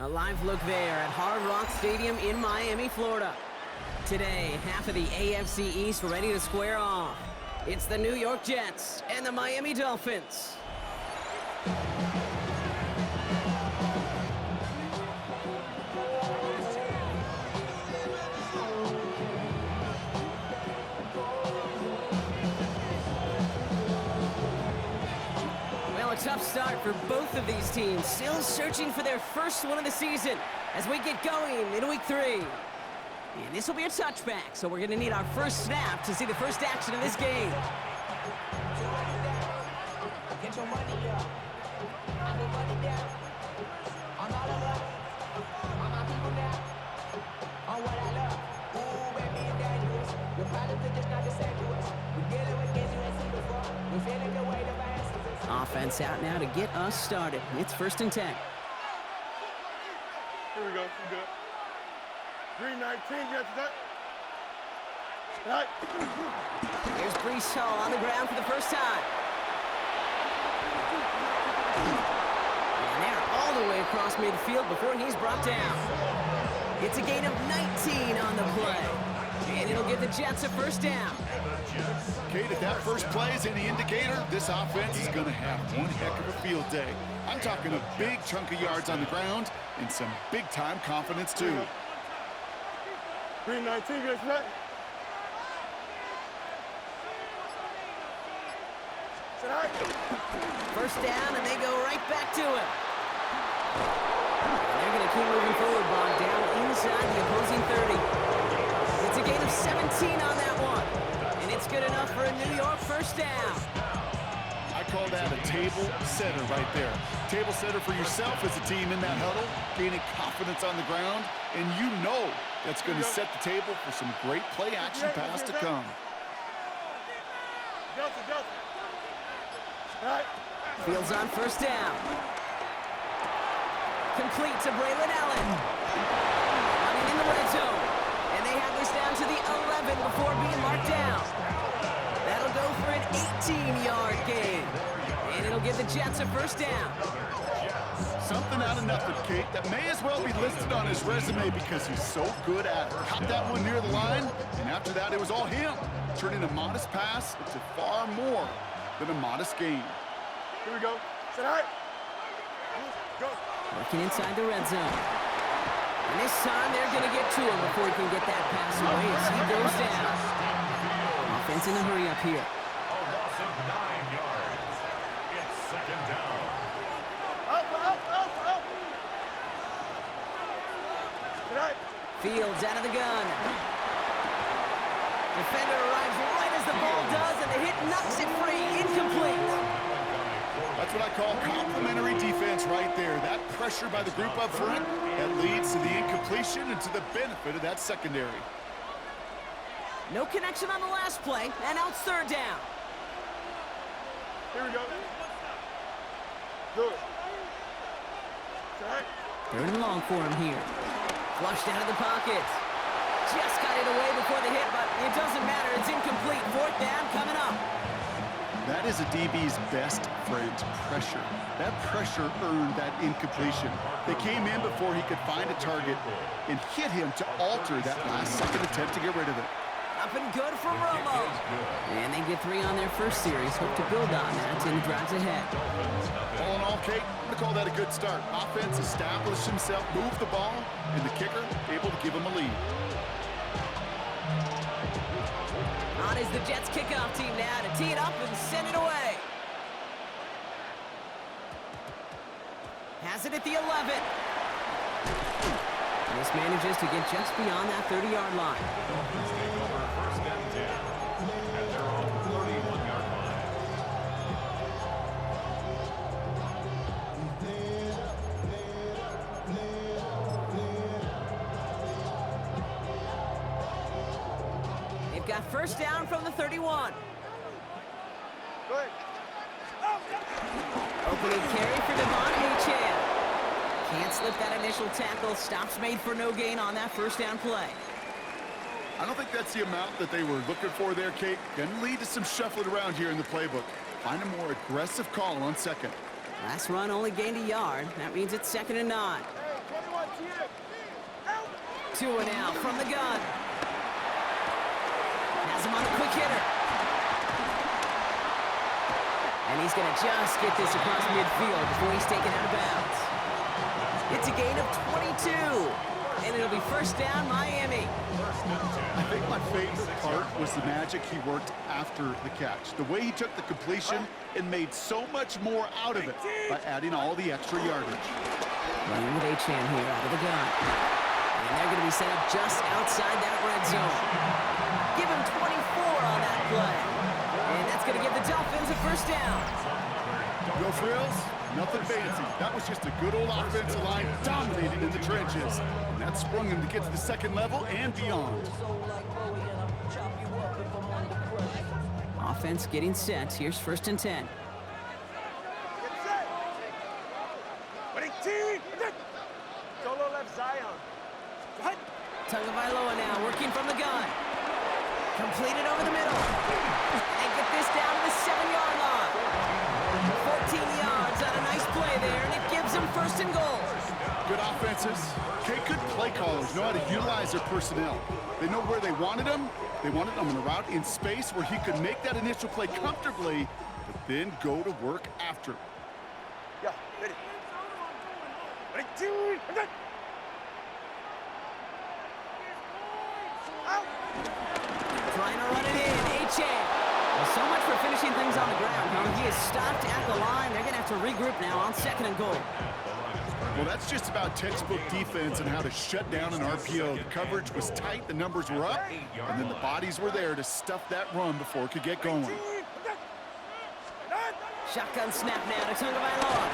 A live look there at Hard Rock Stadium in Miami, Florida. Today, half of the AFC East ready to square off. It's the New York Jets and the Miami Dolphins. A tough start for both of these teams, still searching for their first one of the season as we get going in week 3. And this will be a touchback, so we're going to need our first snap to see the first action of this game. Get your money up. I need money down. On all of us. On my people now. On what I love. Ooh, baby, it's dangerous. Your problems are just not the same to us. We're dealing with things you ain't seen before. We're feeling the weight of our answers. Offense out now to get us started. It's 1st and 10. Here we go. We good. 319. Get that. Right. Here's Brees Hall on the ground for the first time. And they're all the way across midfield before he's brought down. It's a gain of 19 on the play. And it'll give the Jets a first down. Kate, if that first play is any indicator, this offense is going to have one heck of a field day. I'm talking a big chunk of yards on the ground and some big-time confidence, too. 319, get that. First down, and they go right back to it. And they're going to keep moving forward, Bond, down inside the opposing 30. It's a gain of 17 on that one. And it's good enough for a New York first down. I call that a table setter right there. Table setter for yourself as a team in that huddle, gaining confidence on the ground, and you know that's going to set the table for some great play-action pass to come. Fields on first down. Complete to Braylon Allen. Running in the red zone. And they have this down to the 11 before being marked down. That'll go for an 18-yard gain. And it'll give the Jets a first down. Something out of nothing, Kate, that may as well be listed on his resume because he's so good at it. Caught that one near the line, and after that, it was all him, turning a modest pass into far more than a modest gain. Here we go. Set high. Go. Working inside the red zone. And this time, they're going to get to him before he can get that pass away as he goes down. Offense in a hurry up here. A loss of 9 yards. It's 2nd down. Fields out of the gun. Defender arrives right as the ball does, and the hit knocks it free. Incomplete. That's what I call complimentary defense right there. That pressure by the group up front, that leads to the incompletion and to the benefit of that secondary. No connection on the last play, and now it's 3rd down. Here we go. Good. Set. 3rd and long for him here. Flushed out of the pocket. Just got it away before the hit, but it doesn't matter. It's incomplete. 4th down coming up. That is a DB's best friend, pressure. That pressure earned that incompletion. They came in before he could find a target and hit him to alter that last-second attempt to get rid of it. Up and good for Romo. And they get 3 on their first series. Hope to build on that in the drives ahead. All in all, Kate, I'm going to call that a good start. Offense established himself, moved the ball, and the kicker able to give him a lead. On is the Jets kickoff team now to tee it up and send it away. Has it at the 11. This manages to get just beyond that 30-yard line. Dolphins take over 1st and 10 at their own 31-yard line. They've got first down from the 31. Go ahead. Opening carry for Devon Achane. Can't slip that initial tackle. Stops made for no gain on that first down play. I don't think that's the amount that they were looking for there, Kate. Going to lead to some shuffling around here in the playbook. Find a more aggressive call on 2nd. Last run only gained a yard. That means it's 2nd and 9. Hey, 21. Two and out from the gun. Has him on the quick hitter. And he's going to just get this across midfield before he's taken out of bounds. It's a gain of 22. And it'll be first down, Miami. I think my favorite part was the magic he worked after the catch. The way he took the completion and made so much more out of it by adding all the extra yardage. Running with Achan here out of the gun. And they're going to be set up just outside that red zone. Give him 24 on that play. And that's going to give the Dolphins a first down. No frills, nothing fancy. That was just a good old offensive line dominating in the trenches. And that sprung him to get to the second level and beyond. Offense getting set. Here's first and 10. Solo left Zion. Tagovailoa now working from the gun. Completed over the middle. And get this down to the 7-yard line. 14 yards on a nice play there, and it gives them first and goal. Good offenses. Okay, good play callers know how to utilize their personnel. They know where they wanted him. They wanted him on a route in space where he could make that initial play comfortably, but then go to work after. Yeah, ready. Trying to run it in, Achan. Well, so much for finishing things on the ground. He is stopped at the line. They're going to have to regroup now on second and goal. Well, that's just about textbook defense and how to shut down an RPO. The coverage was tight, the numbers were up, and then the bodies were there to stuff that run before it could get going. Shotgun snap now to Tagovailoa.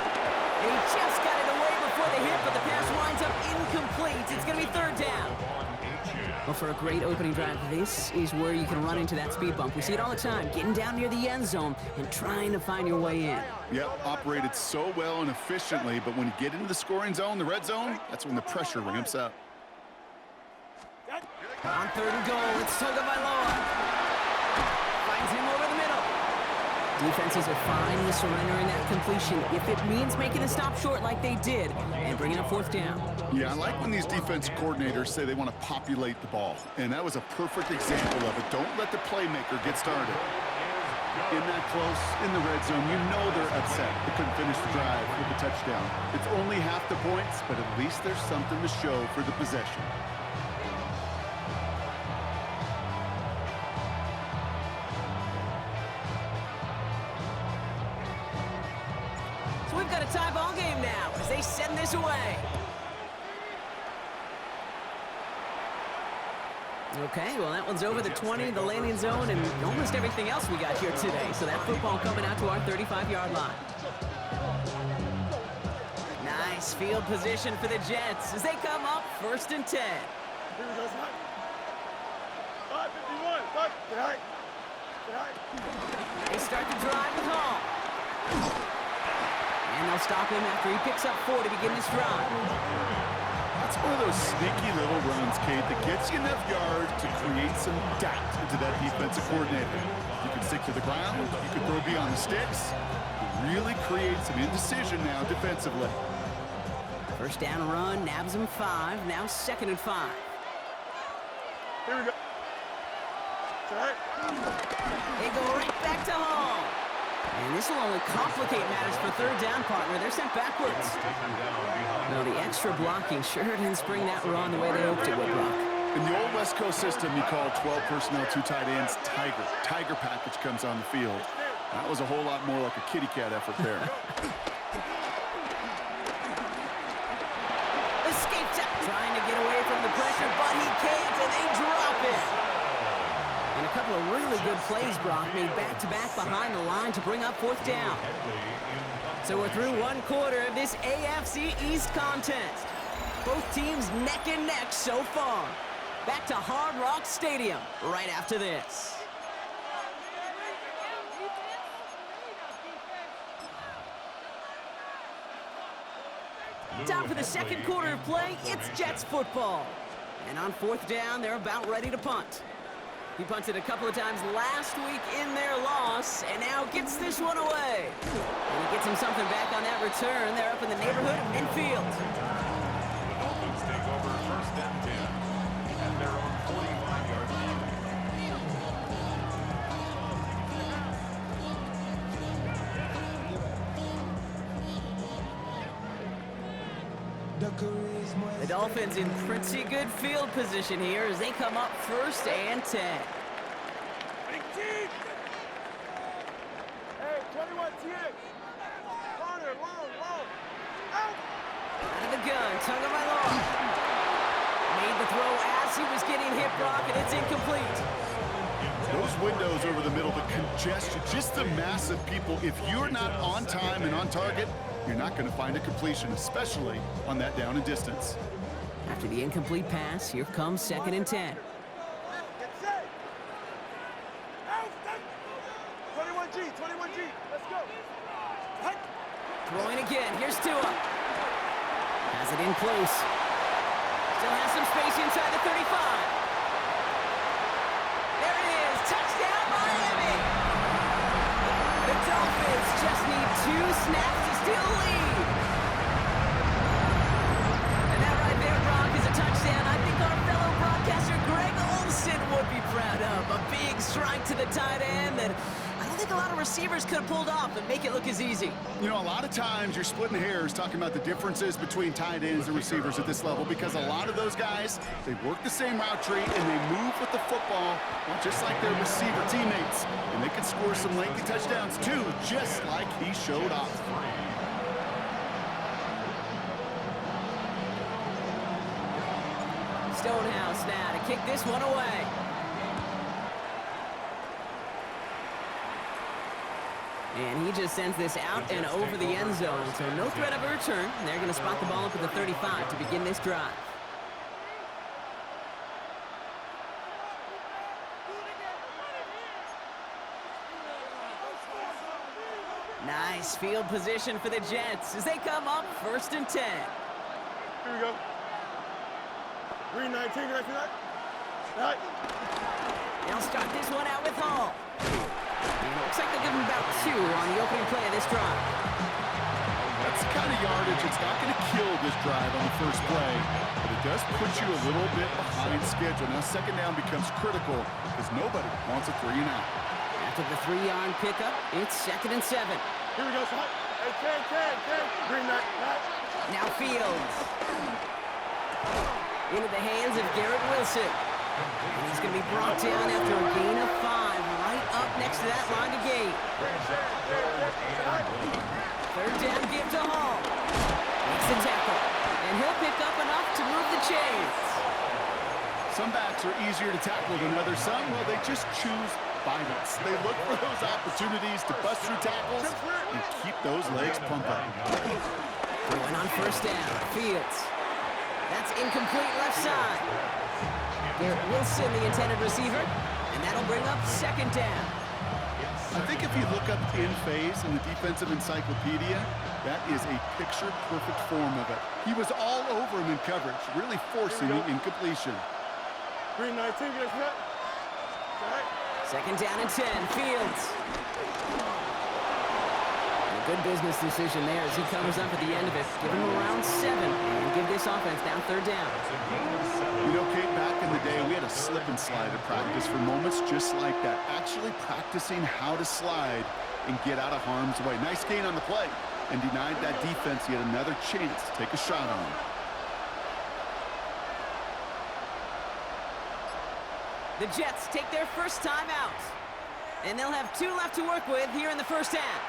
And he just got it away before the hit, but the pass winds up incomplete. It's going to be third down. Well, for a great opening drive, this is where you can run into that speed bump. We see it all the time, getting down near the end zone and trying to find your way in. Yep, operated so well and efficiently, but when you get into the scoring zone, the red zone, that's when the pressure ramps up. On third and goal, it's Tagovailoa. Finds him over the middle. Defenses are finally surrendering that completion if it means making a stop short like they did and bringing up fourth down. Yeah, I like when these defensive coordinators say they want to populate the ball, and that was a perfect example of it. Don't let the playmaker get started. In that close, in the red zone, you know they're upset. They couldn't finish the drive with the touchdown. It's only half the points, but at least there's something to show for the possession. So we've got a tie ball game now as they send this away. Okay, well, that one's over the 20, the landing zone, and almost everything else we got here today. So that football coming out to our 35-yard line. Nice field position for the Jets as they come up first and 10. Here we go, son. 5:51. Get high. They start the drive with Hall. And they'll stop him after he picks up 4 to begin this drive. That's one of those sneaky little runs, Kate, that gets you enough yards to create some doubt into that defensive coordinator. You can stick to the ground, you can throw beyond the sticks. It really creates some indecision now defensively. First down run, nabs him 5, now second and 5. Here we go. They go right back to Hall. And this will only complicate matters for third down, partner. They're sent backwards. No, the extra blocking sure didn't spring that run the way they hoped it would, Brock. In the old West Coast system, you call 12 personnel, 2 tight ends, Tiger. Tiger package comes on the field. That was a whole lot more like a kitty cat effort there. Escapes out, trying to get away from the pressure, but he can't, and they drop it. And a couple of really good plays, Brock, made back-to-back behind the line to bring up fourth down. So we're through one quarter of this AFC East contest. Both teams neck and neck so far. Back to Hard Rock Stadium right after this. Time for the second quarter of play. It's Jets football. And on fourth down, they're about ready to punt. He punted a couple of times last week in their loss, and now gets this one away. And he gets him something back on that return. They're up in the neighborhood of midfield. The Dolphins in pretty good field position here as they come up 1st and 10. Big team! Hey, 21 TX. Corner, long. Out! Out of the gun, Tagovailoa. Made the throw as he was getting hit, Brock, and it's incomplete. Those windows over the middle, the congestion, just the mass of people. If you're not on time and on target, you're not going to find a completion, especially on that down and distance. After the incomplete pass, here comes 2nd and 10. Get set! Out! 21G, 21G. Let's go. Hut. Throwing again, here's Tua. Has it in close. Still has some space inside the 35. There it is, touchdown Miami! The Dolphins just need 2 snaps to steal a lead. And that right there, Brock, is a touchdown I think our fellow broadcaster Greg Olsen would be proud of. A big strike to the tight end that I don't think a lot of receivers could have pulled off and make it look as easy. You know, a lot of times you're splitting hairs talking about the differences between tight ends and receivers at this level because a lot of those guys, they work the same route tree and they move with the football, well, just like their receiver teammates. And they can score some lengthy touchdowns too, just like he showed off. Stonehouse now to kick this one away. And he just sends this out and over the end zone, so no threat of a return. They're going to spot the ball up at the 35 to begin this drive. Nice field position for the Jets as they come up 1st and 10. Here we go. Green 19, right? Right. They'll start this one out with Hall. And it looks like they'll give him about 2 on the opening play of this drive. That's the kind of yardage. It's not going to kill this drive on the first play, but it does put you a little bit behind schedule. Now, 2nd down becomes critical because nobody wants a 3 and out. After the 3-yard pickup, it's 2nd and 7. Here we go, son. Hey, 10. Green 9. Now Fields. Into the hands of Garrett Wilson. And he's going to be brought down after a gain of 5, right up next to that line of gain. 3rd down give to Hall. Makes the tackle. And he'll pick up enough to move the chains. Some backs are easier to tackle than others. Some, well, they just choose violence. They look for those opportunities to bust through tackles and keep those legs pumping. Going on 1st down. Fields. That's incomplete left side. Garrett Wilson, the intended receiver, and that'll bring up 2nd down. I think if you look up in phase in the defensive encyclopedia, that is a picture-perfect form of it. He was all over him in coverage, really forcing the incompletion. Green 19, get us 2nd down and 10. Fields. And a good business decision there as he covers up at the end of it. Give him around 7 and give this offense down 3rd down. You know, Kate, back in the day, we had a slip and slide at practice for moments just like that. Actually practicing how to slide and get out of harm's way. Nice gain on the play and denied that defense yet another chance to take a shot on him. The Jets take their first time out. And they'll have 2 left to work with here in the 1st half.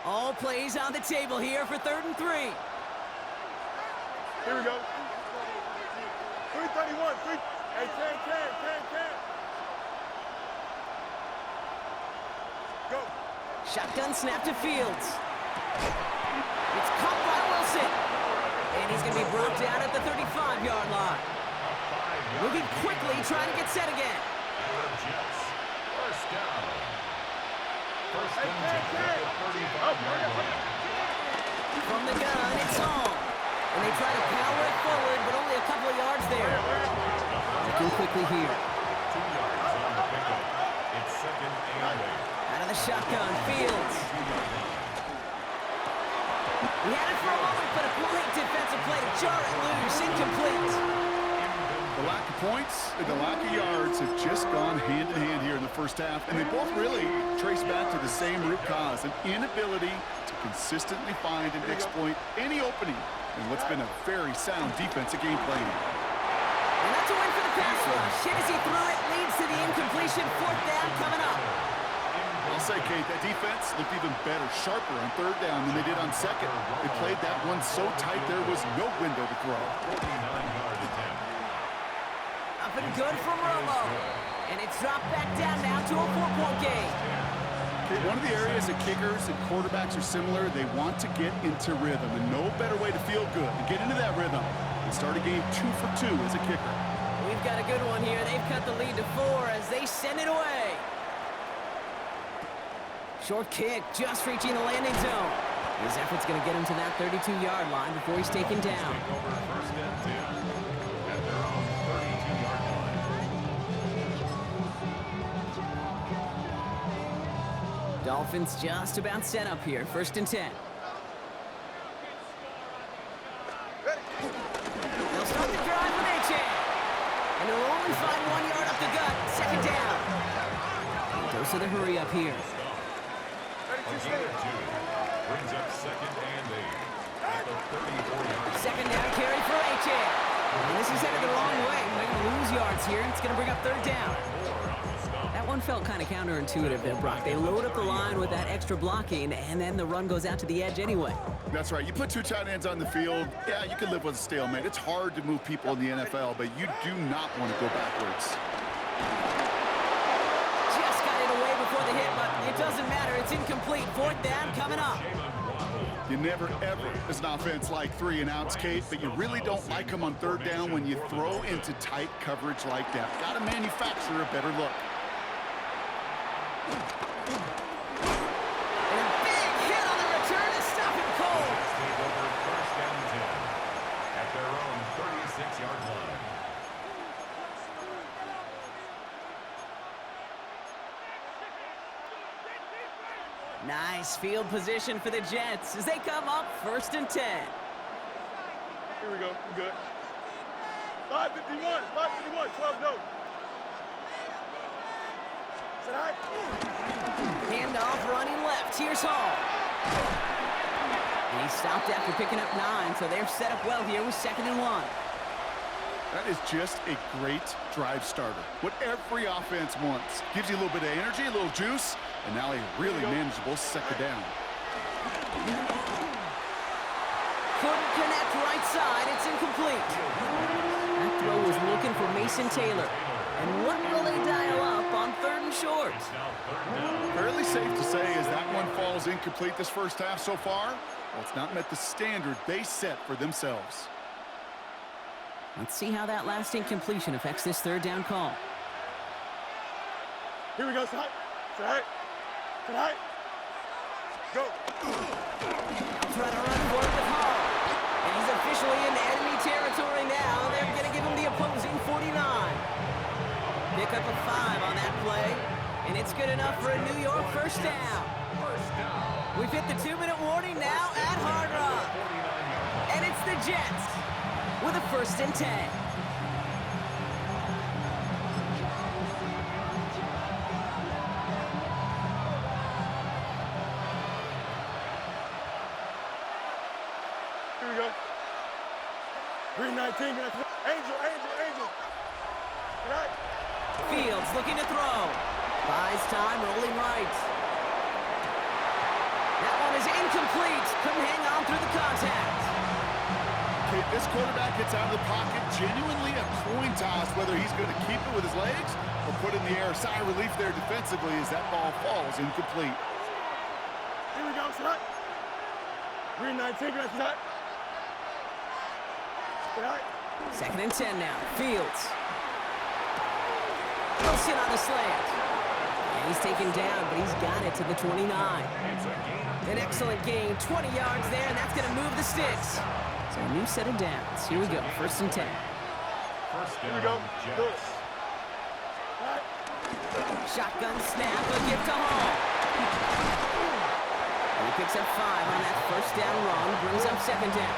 All plays on the table here for 3rd and 3. Here we go. 331, 3. Hey, 10. Go. Shotgun snap to Fields. It's caught by Wilson. And he's going to be brought down at the 35-yard line. Moving quickly, trying to get set again. Jets. First down. First Hey, and 10. 35-yard line. From the gun, it's Hall. And they try to power it forward, but only a couple of yards there. Looking quickly here. 2 yards on the pickup. It's 2nd and 8. Out of the shotgun, Fields. for a moment, but a great defensive play to jar it loose. Incomplete. The lack of points and the lack of yards have just gone hand in hand here in the first half, and they both really trace back to the same root cause, an inability to consistently find and exploit any opening in what's been a very sound defensive game plan. And that's a win for the pass rush. Hit as he threw it, leads to the incompletion. 4th down coming up. I'll say, Kate, that defense looked even better, sharper on 3rd down than they did on 2nd. They played that one so tight there was no window to throw. 49-yard attempt. Up and good from Romo. And it's dropped back down now to a 4-point game. Okay, one of the areas that kickers and quarterbacks are similar, they want to get into rhythm, and no better way to feel good, to get into that rhythm, and start a game 2 for 2 as a kicker. We've got a good one here. They've cut the lead to 4 as they send it away. Short kick, just reaching the landing zone. His effort's going to get him to that 32-yard line before he's taken down. Take over 1st and 10 at their own 32-yard line. Dolphins just about set up here. 1st and 10. They'll start the drive with H.A. And they'll only find 1 yard up the gut. 2nd down. Dose of the hurry up here. A gain of 2 brings up 2nd and 8 at the 34-yard line. 2nd down carry for H.A. And this is headed the wrong way. They're going to lose yards here. It's going to bring up 3rd down. That one felt kind of counterintuitive there, Brock. They load up the line with that extra blocking, and then the run goes out to the edge anyway. That's right. You put 2 tight ends on the field, yeah, you can live with a stalemate. It's hard to move people in the NFL, but you do not want to go backwards. Just got it away before the hit, but it doesn't matter. It's incomplete. 4th down coming up. You never, ever, as an offense, like 3 and outs, Kate, but you really don't like them on 3rd down when you throw into tight coverage like that. Got to manufacture a better look. And a big hit on the return to stop him cold. Take over 1st and 10 at their own 36-yard line. Nice field position for the Jets as they come up 1st and 10. Here we go. We're good. 551. 551. 12 no. Is that Handoff running left. Here's Hall. And he stopped after picking up 9, so they're set up well here with 2nd and 1. That is just a great drive starter. What every offense wants. Gives you a little bit of energy, a little juice, and now a really manageable 2nd down. Couldn't connect right side. It's incomplete. That throw was looking for Mason Taylor. And what will they dial up on 3rd and short? Fairly safe to say as that one falls incomplete this first half so far, well, it's not met the standard they set for themselves. Let's see how that last incompletion affects this 3rd down call. Here we go, side. Side. Side. Go. They'll try to run for it with Hall. And he's officially in enemy territory now. They're going to give him the opposing 49. Pick up a 5 on that play. And it's good enough for a New York 1st down. We've hit the 2-minute warning now at Hard Rock. And it's the Jets with a 1st and 10. Here we go. 319. Angel. Right. Fields looking to throw. Buys time, rolling right. That one is incomplete. Couldn't hang on through the contact. Okay, this quarterback gets out of the pocket, genuinely a coin toss whether he's going to keep it with his legs or put in the air. Sigh of relief there defensively as that ball falls incomplete. Here we go, shot. 319, shot. Right. 2nd and 10 now. Fields. Wilson on the slant. And he's taken down, but he's got it to the 29. An excellent gain. 20 yards there, and that's going to move the sticks. So a new set of downs. Here we go. 1st and 10. Here we go. Good. Shotgun snap. A gift to Hall. And he picks up 5 on that first down run, brings up second down.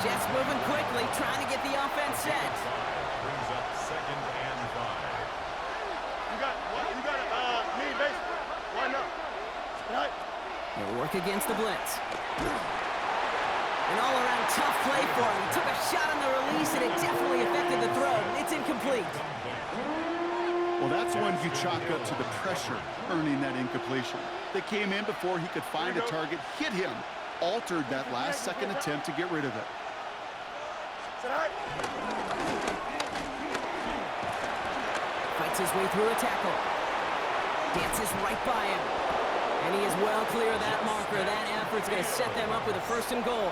Jets moving quickly, trying to get the offense set. Brings up second and 5. You got me, base. Line up. Right. They'll work against the blitz. An all-around tough play for him. He took a shot on the release, and it definitely affected the throw. It's incomplete. Well, that's one you chalk up to the pressure earning that incompletion. They came in before he could find a target, hit him, altered that last-second attempt to get rid of it. Fights his way through a tackle. Dances right by him. And he is well clear of that marker. That effort's going to set them up with a 1st and goal.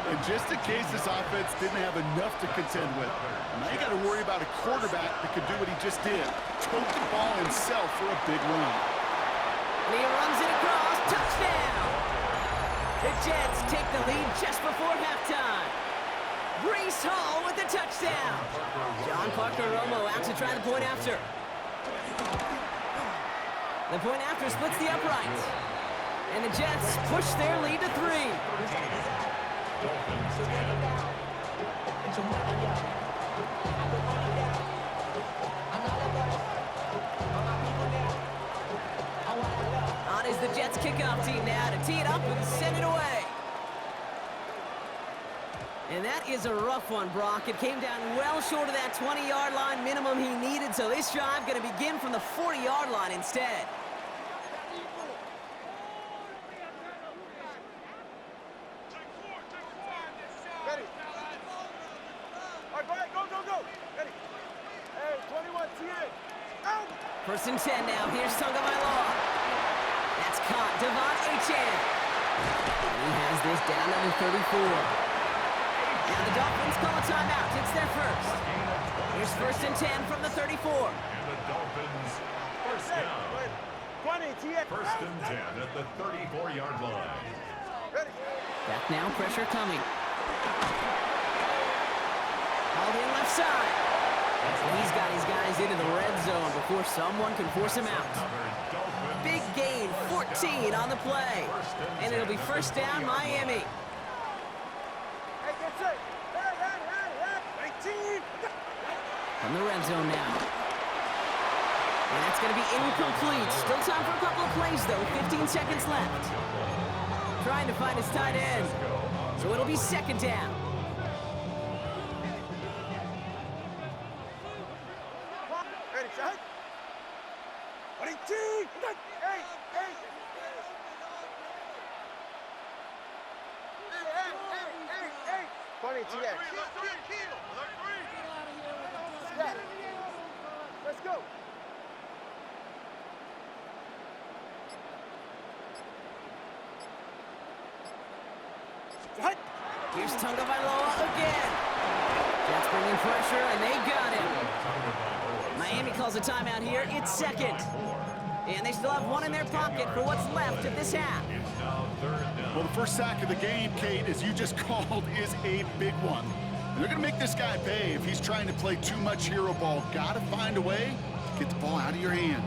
And just in case this offense didn't have enough to contend with, now you got to worry about a quarterback that could do what he just did. Tote the ball himself for a big run. And he runs it across. Touchdown! The Jets take the lead just before halftime. Breece Hall with the touchdown. John Parker Romo out to try the point after. The point after splits the uprights. And the Jets push their lead to 3. On is the Jets kickoff team now to tee it up and send it away. And that is a rough one, Brock. It came down well short of that 20-yard line minimum he needed, so this drive going to begin from the 40-yard line instead. Ready. All right, go. Ready. Hey, 21, TA. Out. 1st and 10 now. Here's Tagovailoa. That's caught. Devon Achane. And he has this down to the 34. Now the Dolphins call a timeout. It's their first. Here's 1st and 10 from the 34. And the Dolphins, first down. 20, TA. 1st and 10 at the 34-yard line. Ready. Back now, pressure coming. Hauled in left side. He's got his guys into the red zone before someone can force him out. Big gain, 14 on the play. And it'll be 1st down, Miami. Hey, get set. Hey. 18. From the red zone now. And that's going to be incomplete. Still time for a couple of plays, though. 15 seconds left. Trying to find his tight end. So it'll be 2nd down. Ready, set. 22. Hey. 20, TA. Yeah. Let's go. Here's Tagovailoa again. Jets bringing pressure, and they got him. Miami calls a timeout here. It's 2nd. And they still have 1 in their pocket for what's left of this half. Well, the first sack of the game, Kate, as you just called, is a big one. They're going to make this guy pay if he's trying to play too much hero ball. Got to find a way to get the ball out of your hand.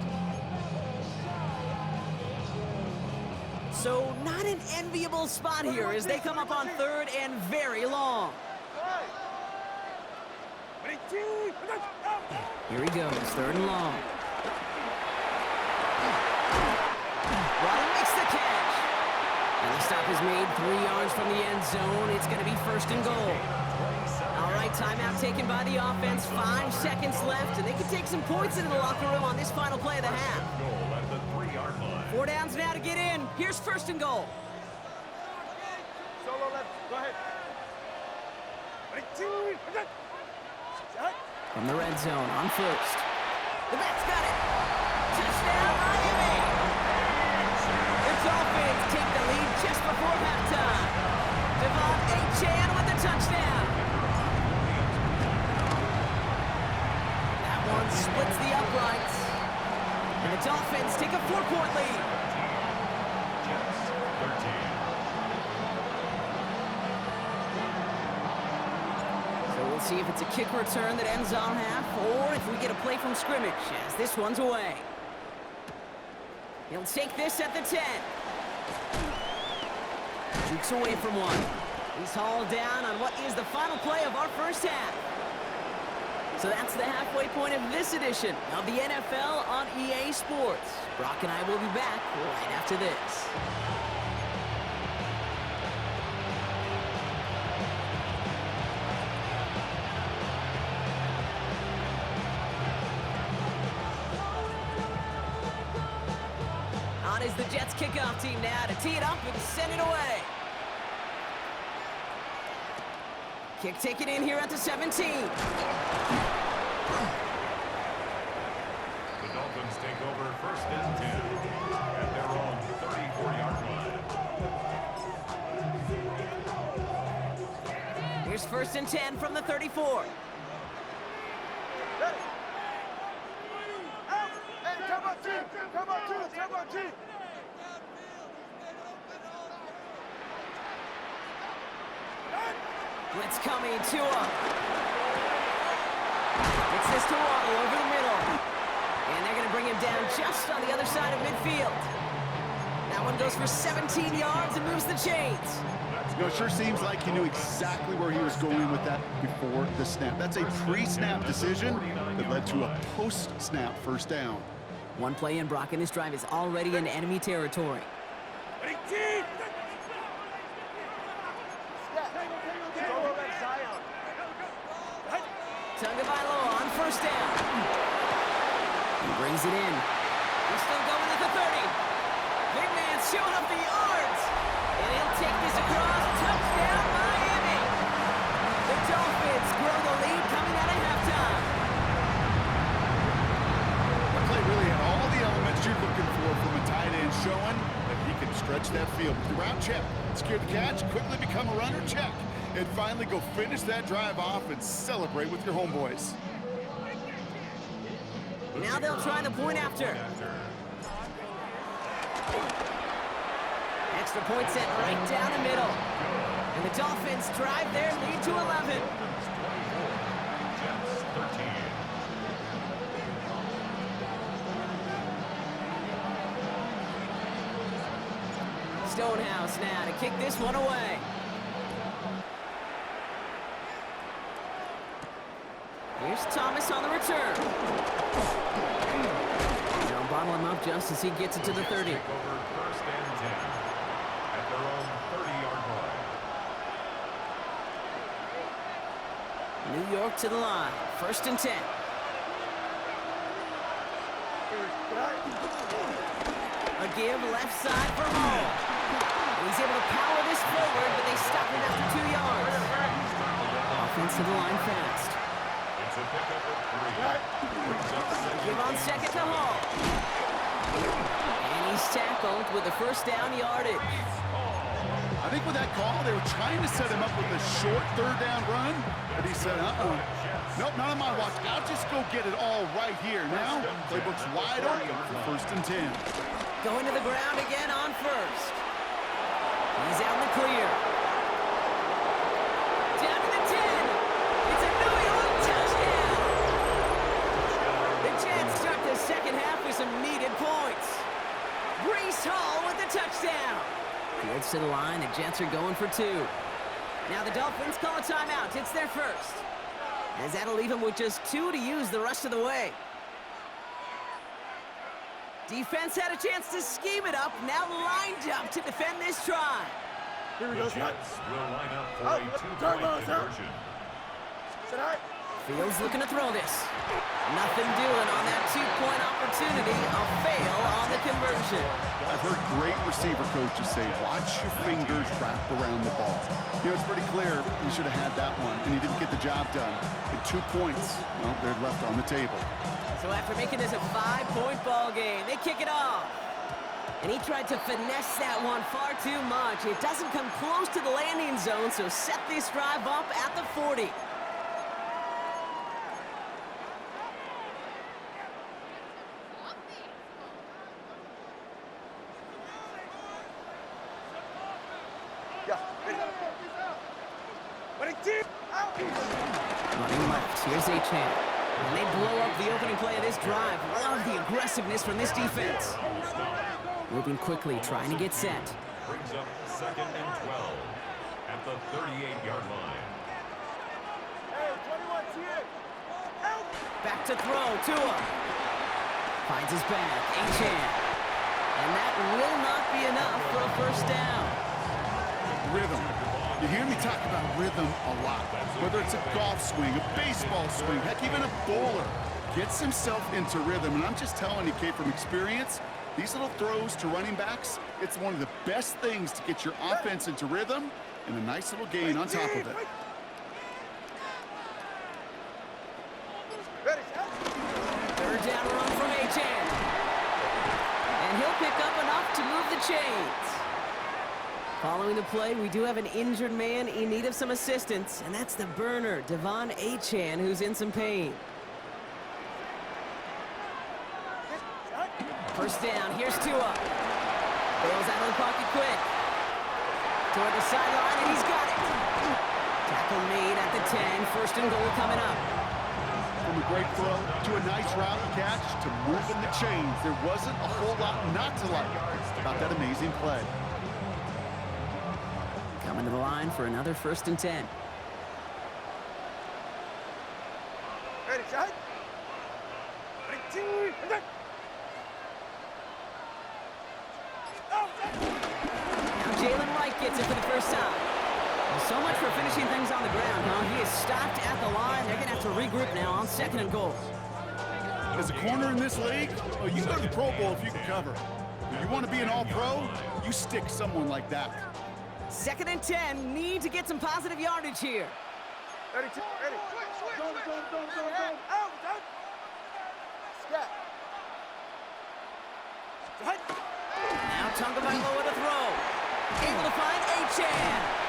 So not an enviable spot here as they come up on 3rd and very long. Here he goes, 3rd and long. Waddle makes the catch. And the stop is made 3 yards from the end zone. It's going to be 1st and goal. All right, timeout taken by the offense. 5 seconds left, and they can take some points into the locker room on this final play of the half. 4 downs now to get in. Here's 1st and goal. Solo left. Go ahead. From the red zone on 1st. The back's got it. Touchdown, Miami. The Dolphins take the lead just before halftime. Devon Achane with the touchdown. That one splits the uprights. And the Dolphins take a 4-point lead. So we'll see if it's a kick return that ends on half, or if we get a play from scrimmage, as this one's away. He'll take this at the 10. Ekes away from one. He's hauled down on what is the final play of our first half. So that's the halfway point of this edition of the NFL on EA Sports. Brock and I will be back right after this. On is the Jets kickoff team now to tee it up and send it away. Kick taken in here at the 17. The Dolphins take over 1st and 10 at their own 34-yard line. Here's 1st and 10 from the 34. Blitz coming to him. It's this to Waddle over the middle. And they're going to bring him down just on the other side of midfield. That one goes for 17 yards and moves the chains. You know, it sure seems like he knew exactly where he was going with that before the snap. That's a pre-snap decision that led to a post-snap first down. One play in, Brock, and this drive is already in enemy territory. Tagovailoa on 1st down. He brings it in. He's still going at the 30. Big man showing up the yards. And he'll take this across. Touchdown, Miami. The Dolphins grow the lead coming out of halftime. The play really had all the elements you're looking for from a tight end, showing that he can stretch that field. With the route, check. Secure the catch, quickly become a runner, check. And finally go finish that drive off and celebrate with your homeboys. Now they'll try the point after. Extra point set right down the middle. And the Dolphins drive their lead to 11. Jets 13. Stonehouse now to kick this one away. Here's Thomas on the return. They'll bottle him up just as he gets it to the 30. Take over 1st and 10 at their own 30-yard line. New York to the line. 1st and 10. A give left side for Hall. And he's able to power this forward, but they stop him after 2 yards. Offense to the line fast. It's a pickup of 3. Brings up 2nd. Give on 2nd to Hall. And he's tackled with the 1st down yardage. I think with that call, they were trying to set him up with a short 3rd down run, but he said, nope, not on my watch. I'll just go get it all right here. Now, playbook's wide open for 1st and 10. Going to the ground again on 1st. He's out in the clear. Down to the 10. It's a New York touchdown. The Jets start the 2nd half with some needed points. Breece Hall with the touchdown. Fields to the line. The Jets are going for 2. Now the Dolphins call a timeout. It's their 1st. As that'll leave them with just 2 to use the rest of the way. Defense had a chance to scheme it up, now lined up to defend this try. Here we The go. Jets will line up for a 2-point conversion. Fields looking to throw this. Nothing doing on that 2-point opportunity. A fail on the conversion. I've heard great receiver coaches say, watch your fingers wrap around the ball. You know, it's pretty clear he should have had that one, and he didn't get the job done. And 2 points, well, they're left on the table. So after making this a 5-point ball game, they kick it off. And he tried to finesse that one far too much. It doesn't come close to the landing zone, so set this drive up at the 40. Running left, here's Achane. And they blow up the opening play of this drive. Love the aggressiveness from this defense. Moving quickly, trying to get set. Brings up second and 12 at the 38-yard line. Back to throw, Tua. Finds his back, Achane. And that will not be enough for a first down. Rhythm. You hear me talk about rhythm a lot. Whether it's a golf swing, a baseball swing, heck, even a bowler gets himself into rhythm. And I'm just telling you, Kate, from experience, these little throws to running backs, it's one of the best things to get your offense into rhythm and a nice little gain on top of it. Third down run from Achane. And he'll pick up enough to move the chains. Following the play, we do have an injured man in need of some assistance, and that's the burner, Devon Achane, who's in some pain. First down, here's Tua. Bails out of the pocket quick. Toward the sideline, and he's got it. Tackle made at the 10, first and goal coming up. From a great throw to a nice route catch to moving the chains, there wasn't a whole lot not to like about that amazing play. Coming to the line for another first and 10. Ready, shot. Now Jalen Wright gets it for the first time. So much for finishing things on the ground, huh? He is stopped at the line. They're going to have to regroup now on second and goal. As a corner in this league, well, you go to the Pro Bowl if you can cover. If you want to be an all-pro, you stick someone like that. Second and 10, need to get some positive yardage here. Ready, ready. Switch. Out. Step. Now Tagovailoa to throw. Able to find Achane.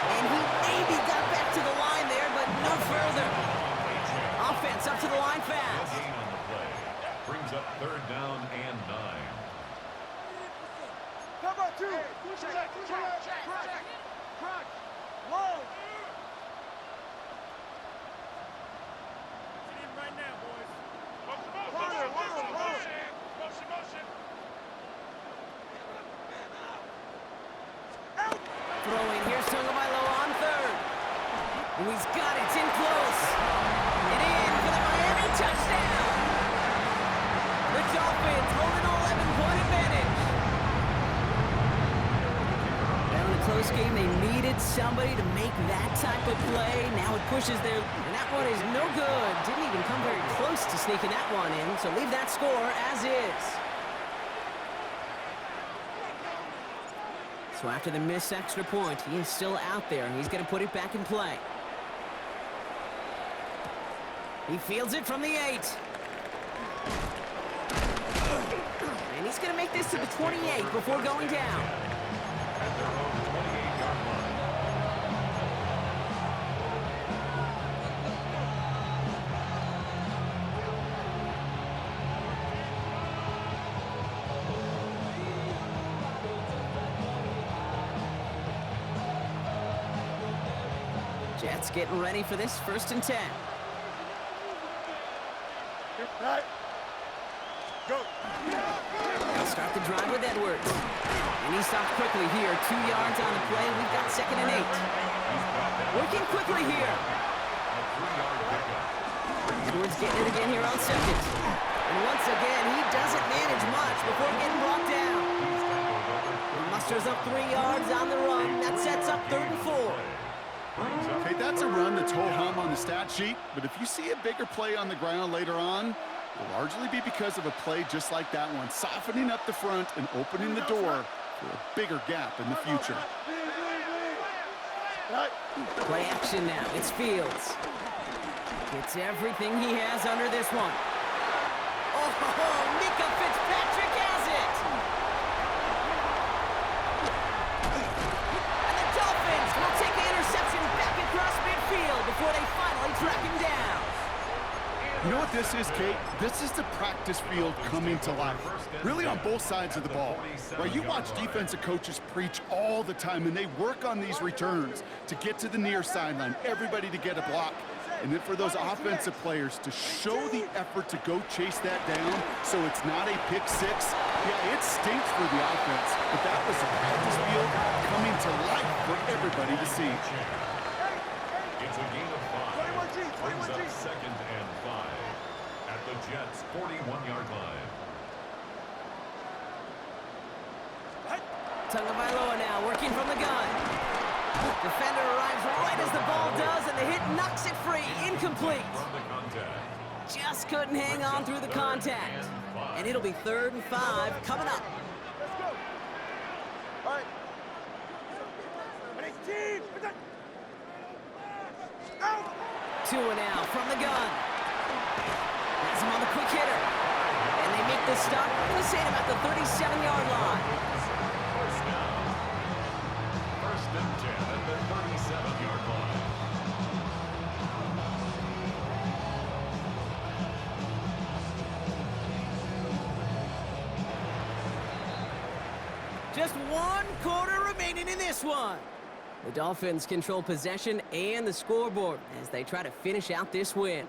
And he maybe got back to the line there, but no further. Offense up to the line fast. Gain on the play. Brings up third down and 9. Come on, two. Check. Low. Right now, boys. Motion. Throwing, here's Tagovailoa on third. Oh, he's got it, it's in close. And in for the Miami touchdown. The Dolphins hold an 11-point advantage. Well, in a close game, they needed somebody to make that type of play. Now it pushes their, and that one is no good. Didn't even come very close to sneaking that one in, so leave that score as is. So after the missed extra point, he is still out there, and he's going to put it back in play. He fields it from the 8. And he's going to make this to the 28 before going down. At their own 28-yard line. Jets getting ready for this first and 10. Right. Go. They'll start the drive with Edwards. And he stopped quickly here. 2 yards on the play. We've got second and 8. Working quickly here. Edwards getting it again here on second. And once again, he doesn't manage much before getting brought down. He musters up 3 yards on the run. That sets up third and 4. Okay, that's a run that's ho-hum on the stat sheet, but if you see a bigger play on the ground later on, it'll largely be because of a play just like that one, softening up the front and opening the door for a bigger gap in the future. Play action now. It's Fields. Gets everything he has under this one. Oh, Mika Fitzpatrick has it! And the Dolphins will take the interception back across midfield before they finally track him down. You know what this is, Kate? This is the practice field coming to life, really on both sides of the ball. Right, you watch defensive coaches preach all the time, and they work on these returns to get to the near sideline, everybody to get a block. And then for those offensive players to show the effort to go chase that down so it's not a pick six, yeah, it stinks for the offense. But that was a practice field coming to life for everybody to see. It's a gain of 5. Brings up 2nd and 5 at the Jets' 41-yard line. Tagovailoa now working from the gun. Defender arrives right as the ball does, and the hit knocks it free. Incomplete. From the contact. Just couldn't hang on through the contact. And it'll be 3rd and 5 coming up. Let's go. All right. Ready, team. Out. Tua now from the gun. Has him on the quick hitter. And they make the stop. I'm going to say it about the 37-yard line. First and 10 at the 37-yard line. Just 1 quarter remaining in this one. The Dolphins control possession and the scoreboard as they try to finish out this win.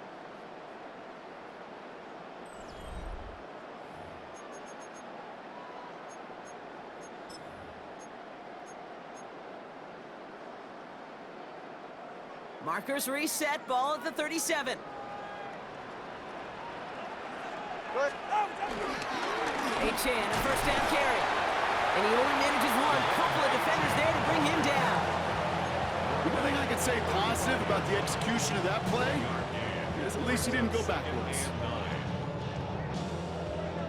Markers reset, ball at the 37. Good. Achane, a first down carry. And he only manages one. Couple of defenders there to bring him down. The one thing I can say positive about the execution of that play is at least he didn't go backwards.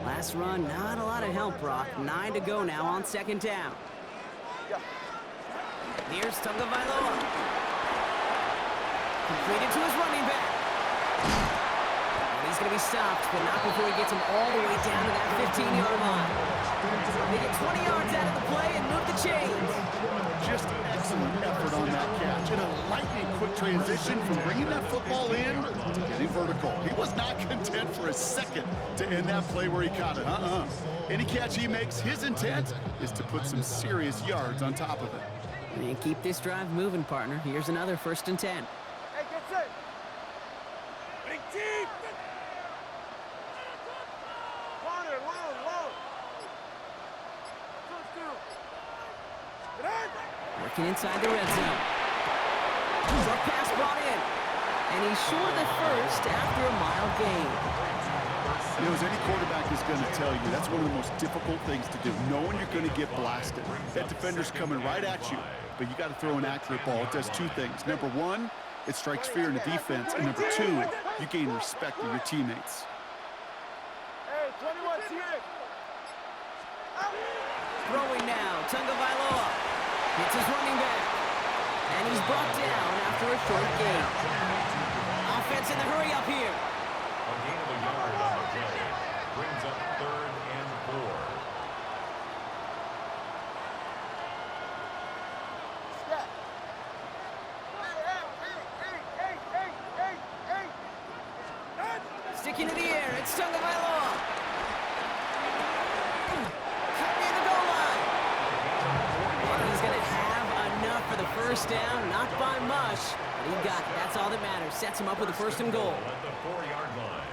Last run, not a lot of help, Brock. 9 to go now on 2nd down. Here's Tagovailoa. Completed to his running back. And he's going to be stopped, but not before he gets him all the way down to that 15-yard line. They get 20 yards out of the play and move the chains. Just excellent effort on that catch. And a lightning quick transition from bringing that football in to getting vertical. He was not content for a second to end that play where he caught it. Any catch he makes, his intent is to put some serious yards on top of it. And keep this drive moving, partner. Here's another 1st and 10. Hey, get set. Ready, team. Corner, long. Touchdown. Get on. Working inside the red zone. Short pass brought in. And he's short the first after a mile gain. You know, as any quarterback is going to tell you, that's one of the most difficult things to do, knowing you're going to get blasted. That defender's coming right at you, but you got to throw an accurate ball. It does 2 things. Number 1, it strikes fear in the defense, and number 2, you gain respect of your teammates. Hey, 21, team. Throwing now, Tagovailoa. Hits his running back. And he's brought down after a short gain. Offense in the hurry up here. A gain of a yard on the play. Brings up 3rd and 4. Step. Hey. Sticking to the air, it's Tagovailoa. Cutting in the goal line. And he's going to have enough for the first down, not by much. But he got it. That's all that matters. Sets him up with a 1st and goal. At the 4-yard line.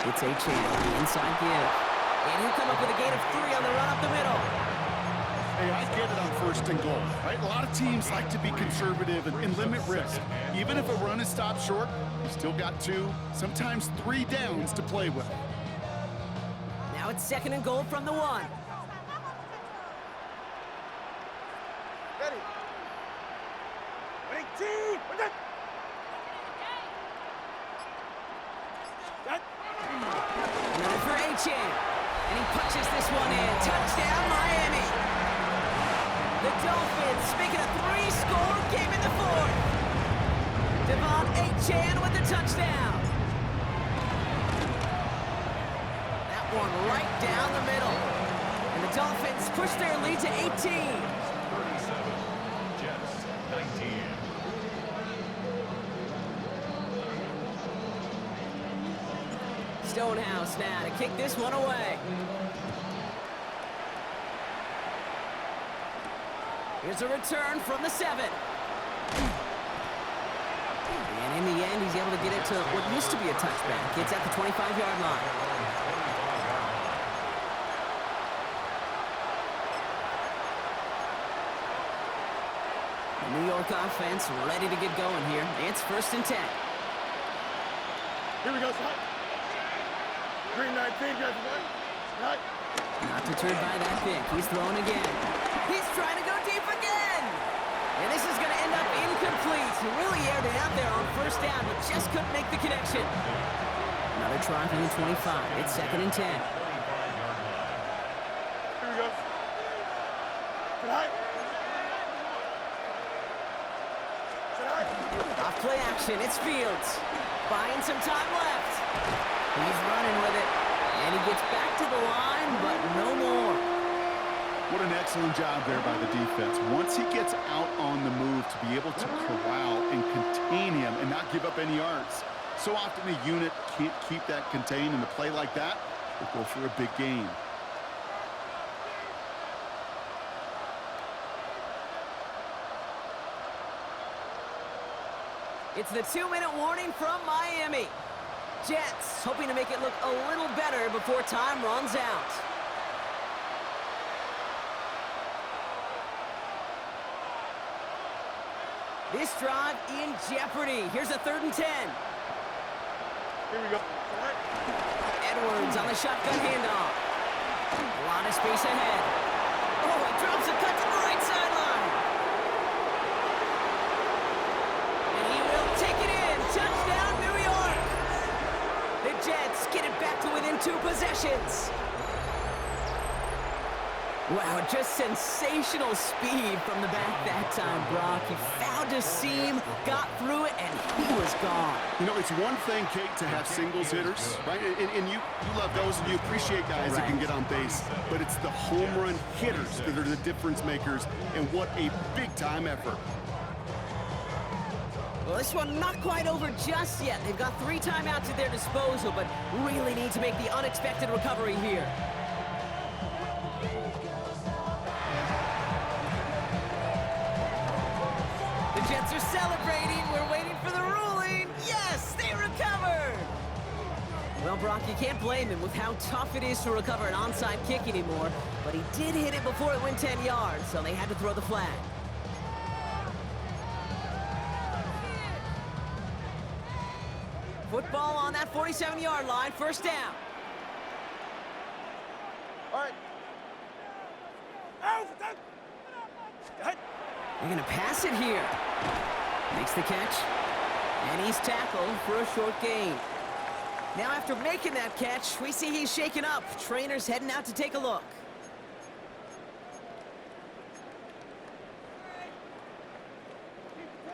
It's Achane on the inside give. And he'll come up with a gain of 3 on the run up the middle. Hey, I get it on 1st and goal, right? A lot of teams like to be conservative and limit risk. Even if a run is stopped short, you still got 2, sometimes 3 downs to play with. Now it's 2nd and goal from the 1. Ready. Ready, team. Another for Achane. And he punches this one in. Touchdown, Miami. The Dolphins making a 3-score game in the 4th. Devon Achane with the touchdown. That one right down the middle. And the Dolphins push their lead to 18. 37 Stonehouse now to kick this one away. Here's a return from the 7. And in the end, he's able to get it to what used to be a touchback. It's at the 25-yard line. The New York offense ready to get going here. It's 1st and 10. Here we go, son. Green 19, just right. Not deterred by that pick. He's throwing again. He's trying to go deep again. And this is going to end up incomplete. He really aired it out there on 1st down, but just couldn't make the connection. Another try from the 25. It's 2nd and 10. Here we go. Tonight. Off play action. It's Fields. Buying some time left. He's running with it. And he gets back to the line, but no more. What an excellent job there by the defense. Once he gets out on the move, to be able to corral and contain him and not give up any yards. So often a unit can't keep that contained, and a play like that will go for a big gain. It's the 2-minute warning from Miami. Jets hoping to make it look a little better before time runs out. This drive in jeopardy. Here's a 3rd and 10. Here we go. Edwards on the shotgun handoff. A lot of space ahead. Oh, he drops a cut to the right sideline. And he will take it in. Touchdown, New York. The Jets get it back to within 2 possessions. Wow, just sensational speed from the back that time, Brock. He found a seam, got through it, and he was gone. You know, it's one thing, Kate, to have singles hitters, right? And you love those, and you appreciate guys that can get on base. But it's the home run hitters that are the difference makers, and what a big-time effort. Well, this one not quite over just yet. They've got 3 timeouts at their disposal, but really need to make the unexpected recovery here. The Jets are celebrating. We're waiting for the ruling. Yes, they recovered. Well, Brock, you can't blame him with how tough it is to recover an onside kick anymore, but he did hit it before it went 10 yards, so they had to throw the flag. Football on that 47-yard line, 1st down. All right. They're going to pass it here. Makes the catch. And he's tackled for a short gain. Now after making that catch, we see he's shaken up. Trainer's heading out to take a look.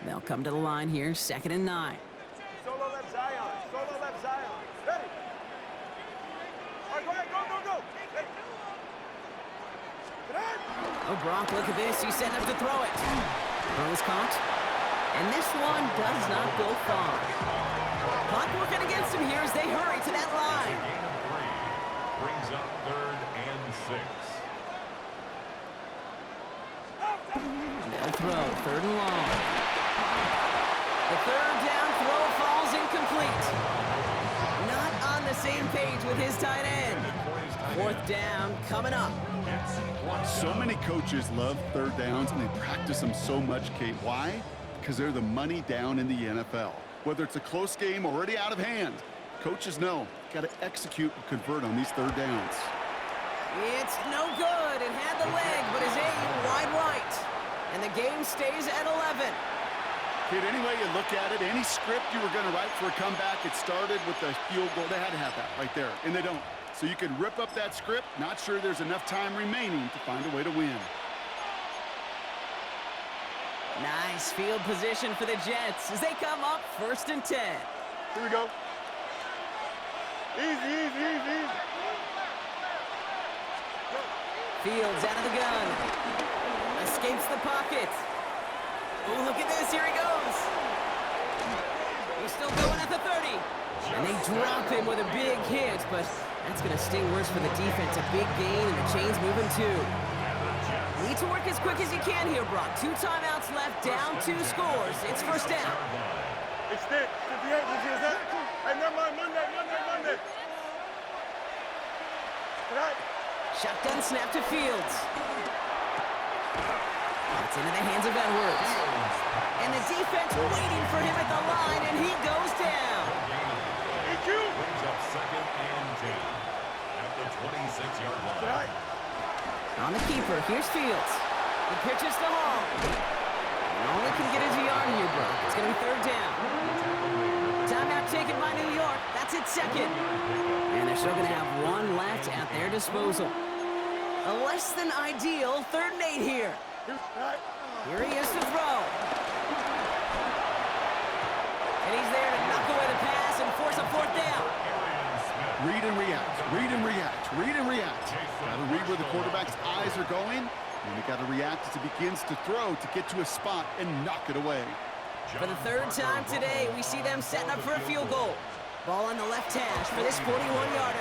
They'll come to the line here, 2nd and 9. Solo left Zion. Solo left Zion. Ready. All right, go ahead. Go. Ready. Oh, Brock, look at this. He's setting up to throw it. Throw is caught. And this one does not go far. Clock working against him here as they hurry to that line. Brings up 3rd and 6. They'll throw, 3rd and long. The 3rd down throw falls incomplete. Not on the same page with his tight end. 4th down coming up. So many coaches love 3rd downs, and they practice them so much, Kate. Why? Because they're the money down in the NFL. Whether it's a close game already out of hand, coaches know, got to execute and convert on these 3rd downs. It's no good. It had the leg, but his aim wide right. And the game stays at 11. Kate, any way you look at it, any script you were going to write for a comeback, it started with the field goal. They had to have that right there, and they don't. So you can rip up that script. Not sure there's enough time remaining to find a way to win. Nice field position for the Jets as they come up 1st and 10. Here we go. Easy. Fields out of the gun. Escapes the pocket. Oh, look at this. Here he goes. He's still going at the 30. And they drop him with a big hit, but that's going to sting worse for the defense. A big gain, and the chain's moving too. Need to work as quick as you can here, Brock. 2 timeouts left, down 2 scores. It's first down. Extend. 58, did you see that? Hey, never mind. Monday. Tonight. Shotgun snap to Fields. It's into the hands of Edwards. And the defense waiting for him at the line, and he goes down. EQ. Brings up second and 10 at the 26-yard line. Tonight. On the keeper, here's Fields. He pitches to Hall. And all he can get is a yard here, bro. It's going to be third down. Timeout taken by New York. That's its second. And they're still going to have 1 left at their disposal. A less than ideal 3rd and 8 here. Here he is to throw. And he's there to knock away the pass and force a 4th down. Read and react. Gotta read where the quarterback's eyes are going, and you gotta react as he begins to throw to get to a spot and knock it away. For the 3rd time today, we see them setting up for a field goal. Ball on the left hash for this 41-yarder.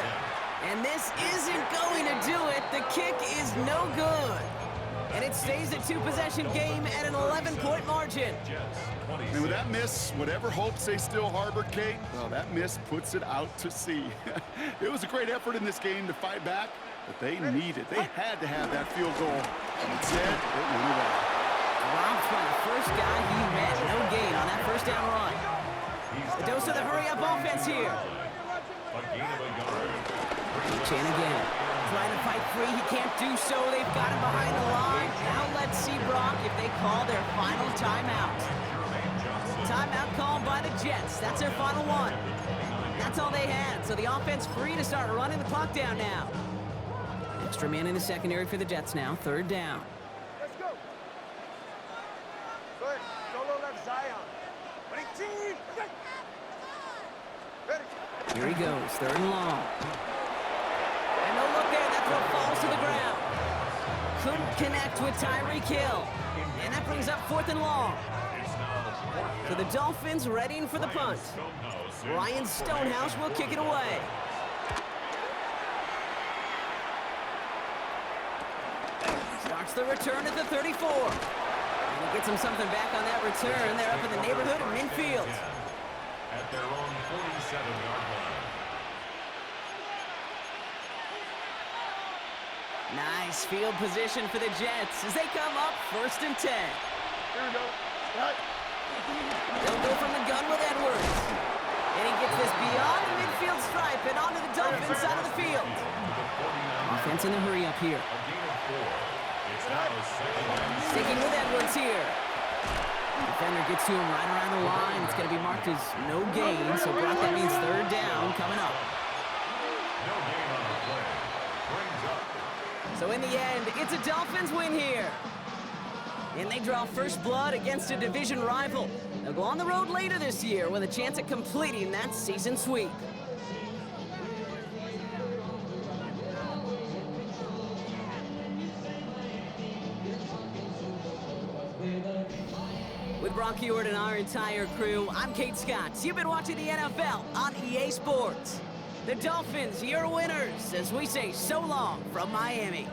And this isn't going to do it. The kick is no good. And it stays a 2-possession game at an 11-point margin. And with that miss, whatever hopes they still harbor, Kate, well, that miss puts it out to sea. It was a great effort in this game to fight back, but they had to have that field goal. And instead, it went away. Dropped by the first guy he met. No gain on that first down run. The dose of the hurry-up offense here. Chan again. Trying to fight free. He can't do so. They've got him behind the line. Now let's see, Brock, if they call their final timeout. Timeout called by the Jets. That's their final one. That's all they had. So the offense free to start running the clock down now. Extra man in the secondary for the Jets now. 3rd down. Let's go. Good. Solo left Zion. 18. Ready. Here he goes. 3rd and long. And no look there. That throw falls to the ground. Couldn't connect with Tyreek Hill. And that brings up 4th and long. So the Dolphins readying for the punt. Ryan Stonehouse will kick it away. Starts the return at the 34. And he gets him something back on that return. They're up in the neighborhood of midfield. At their own 47-yard line. Nice field position for the Jets as they come up 1st and 10. Here we go. Right. They'll go from the gun with Edwards. And he gets this beyond the midfield stripe and onto the Dolphins side of the field. Offense in the hurry up here. Sticking with Edwards here. Defender gets to him right around the line. It's going to be marked as no gain. So Brock, that means 3rd down coming up. No gain on the play. Brings up. So in the end, it's a Dolphins win here. And they draw first blood against a division rival. They'll go on the road later this year with a chance at completing that season sweep. With Brock Ewart and our entire crew, I'm Kate Scott. You've been watching the NFL on EA Sports. The Dolphins, your winners, as we say so long from Miami.